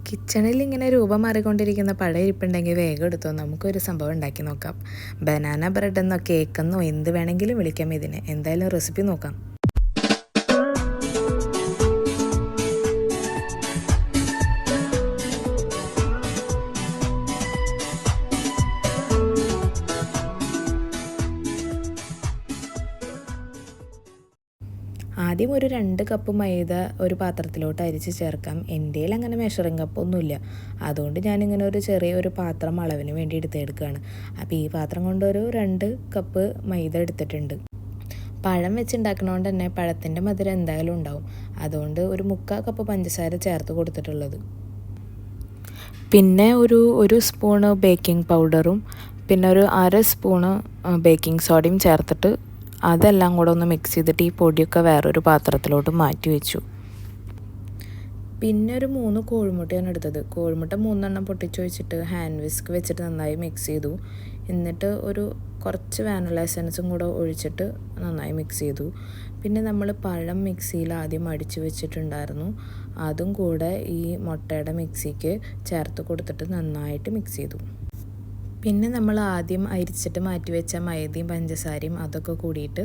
കിച്ചണിൽ ഇങ്ങനെ രൂപം മാറിക്കൊണ്ടിരിക്കുന്ന പഴം ഇരിപ്പുണ്ടെങ്കിൽ വേഗം എടുത്തോ, നമുക്കൊരു സംഭവം ഉണ്ടാക്കി നോക്കാം. ബനാന ബ്രെഡ് എന്നോ കേക്കെന്നോ എന്ത് വേണമെങ്കിലും വിളിക്കാം ഇതിന്. എന്തായാലും റെസിപ്പി നോക്കാം. ആദ്യം ഒരു 2 കപ്പ് മൈദ ഒരു പാത്രത്തിലോട്ട് അരിച്ച് ചേർക്കാം. എൻ്റെ കയ്യിൽ അങ്ങനെ മെഷറിംഗ് കപ്പൊന്നുമില്ല, അതുകൊണ്ട് ഞാനിങ്ങനെ ഒരു ചെറിയൊരു പാത്രം അളവിന് വേണ്ടി എടുക്കുകയാണ്. അപ്പോൾ ഈ പാത്രം കൊണ്ടൊരു 2 കപ്പ് മൈദ എടുത്തിട്ടുണ്ട്. പഴം വെച്ചുണ്ടാക്കണോണ്ട് തന്നെ പഴത്തിൻ്റെ മധുരം എന്തായാലും ഉണ്ടാവും, അതുകൊണ്ട് ഒരു 3/4 കപ്പ് പഞ്ചസാര ചേർത്ത് കൊടുത്തിട്ടുള്ളത്. പിന്നെ ഒരു സ്പൂണ് ബേക്കിംഗ് പൗഡറും പിന്നെ ഒരു 1/2 സ്പൂണ് ബേക്കിംഗ് സോഡയും ചേർത്തിട്ട് അതെല്ലാം കൂടെ ഒന്ന് മിക്സ് ചെയ്തിട്ട് ഈ പൊടിയൊക്കെ വേറൊരു പാത്രത്തിലോട്ട് മാറ്റി വെച്ചു. പിന്നെ ഒരു 3 കോഴിമുട്ടയാണ് എടുത്തത്. കോഴിമുട്ട 3 എണ്ണം പൊട്ടിച്ച് വെച്ചിട്ട് ഹാൻഡ് വിസ്ക് വെച്ചിട്ട് നന്നായി മിക്സ് ചെയ്തു. എന്നിട്ട് കുറച്ച് വാനില എസൻസും കൂടെ ഒഴിച്ചിട്ട് നന്നായി മിക്സ് ചെയ്തു. പിന്നെ നമ്മൾ പഴം മിക്സിയിൽ ആദ്യം അടിച്ച് വെച്ചിട്ടുണ്ടായിരുന്നു, അതും കൂടെ ഈ മുട്ടയുടെ മിക്സിക്ക് ചേർത്ത് കൊടുത്തിട്ട് നന്നായിട്ട് മിക്സ് ചെയ്തു. പിന്നെ നമ്മൾ ആദ്യം അരിച്ചിട്ട് മാറ്റി വെച്ച മൈദയും പഞ്ചസാരയും അതൊക്കെ കൂടിയിട്ട്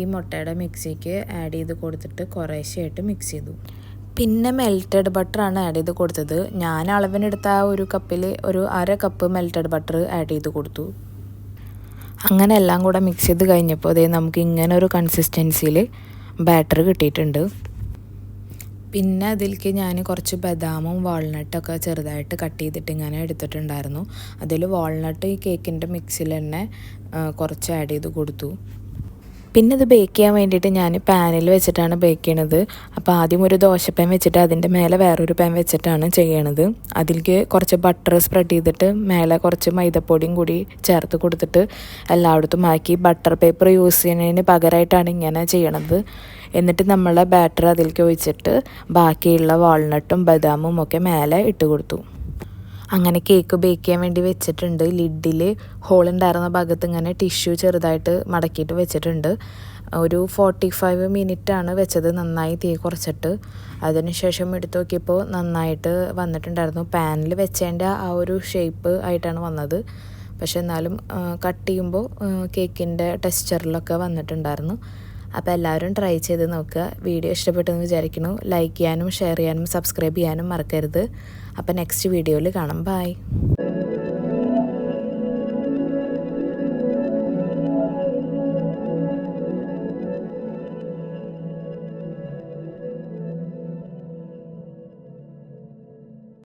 ഈ മുട്ടയുടെ മിക്സിക്ക് ആഡ് ചെയ്ത് കൊടുത്തിട്ട് കുറേശ്ശെയായിട്ട് മിക്സ് ചെയ്തു. പിന്നെ മെൽറ്റഡ് ബട്ടറാണ് ആഡ് ചെയ്ത് കൊടുത്തത്. ഞാൻ അളവിനെടുത്ത ആ ഒരു കപ്പിൽ ഒരു 1/2 കപ്പ് മെൽറ്റഡ് ബട്ടർ ആഡ് ചെയ്ത് കൊടുത്തു. അങ്ങനെ എല്ലാം കൂടെ മിക്സ് ചെയ്ത് കഴിഞ്ഞപ്പോൾ നമുക്ക് ഇങ്ങനെ ഒരു കൺസിസ്റ്റൻസിയിൽ ബാറ്റർ കിട്ടിയിട്ടുണ്ട്. പിന്നെ അതിലേക്ക് ഞാൻ കുറച്ച് ബദാമും വാൾനട്ടൊക്കെ ചെറുതായിട്ട് കട്ട് ചെയ്തിട്ട് ഇങ്ങനെ എടുത്തിട്ടുണ്ടായിരുന്നു. അതിൽ വാൾനട്ട് ഈ കേക്കിൻ്റെ മിക്സിൽ തന്നെ കുറച്ച് ആഡ് ചെയ്ത് കൊടുത്തു. പിന്നെ ഇത് ബേക്ക് ചെയ്യാൻ വേണ്ടിയിട്ട് ഞാൻ പാനിൽ വെച്ചിട്ടാണ് ബേക്ക് ചെയ്യണത്. അപ്പോൾ ആദ്യം ഒരു ദോശപ്പാൻ വെച്ചിട്ട് അതിൻ്റെ മേലെ വേറൊരു പാൻ വെച്ചിട്ടാണ് ചെയ്യണത്. അതിലേക്ക് കുറച്ച് ബട്ടർ സ്പ്രെഡ് ചെയ്തിട്ട് മേലെ കുറച്ച് മൈദപ്പൊടിയും കൂടി ചേർത്ത് കൊടുത്തിട്ട് എല്ലായിടത്തും ആക്കി ബട്ടർ പേപ്പർ യൂസ് ചെയ്യുന്നതിന് പകരമായിട്ടാണ് ഇങ്ങനെ ചെയ്യണത്. എന്നിട്ട് നമ്മളെ ബാറ്റർ അതിലേക്ക് ഒഴിച്ചിട്ട് ബാക്കിയുള്ള വാൾനട്ടും ബദാമും ഒക്കെ മേലെ ഇട്ട് കൊടുത്തു. അങ്ങനെ കേക്ക് ബേക്ക് ചെയ്യാൻ വേണ്ടി വെച്ചിട്ടുണ്ട്. ലിഡിൽ ഹോളുണ്ടായിരുന്ന ഭാഗത്ത് ഇങ്ങനെ ടിഷ്യൂ ചെറുതായിട്ട് മടക്കിയിട്ട് വെച്ചിട്ടുണ്ട്. ഒരു 45 മിനിറ്റാണ് വെച്ചത്, നന്നായി തീ കുറച്ചിട്ട്. അതിനുശേഷം എടുത്ത് നോക്കിയപ്പോൾ നന്നായിട്ട് വന്നിട്ടുണ്ടായിരുന്നു. പാനിൽ വെച്ചതിൻ്റെ ആ ഒരു ഷേപ്പ് ആയിട്ടാണ് വന്നത്, പക്ഷെ എന്നാലും കട്ട് ചെയ്യുമ്പോൾ കേക്കിൻ്റെ ടെക്സ്ചറിലൊക്കെ വന്നിട്ടുണ്ടായിരുന്നു. അപ്പോൾ എല്ലാവരും ട്രൈ ചെയ്ത് നോക്കുക. വീഡിയോ ഇഷ്ടപ്പെട്ടെന്ന് വിചാരിക്കുന്നു. ലൈക്ക് ചെയ്യാനും ഷെയർ ചെയ്യാനും സബ്സ്ക്രൈബ് ചെയ്യാനും മറക്കരുത്. അപ്പോൾ നെക്സ്റ്റ് വീഡിയോയിൽ കാണാം. ബൈ.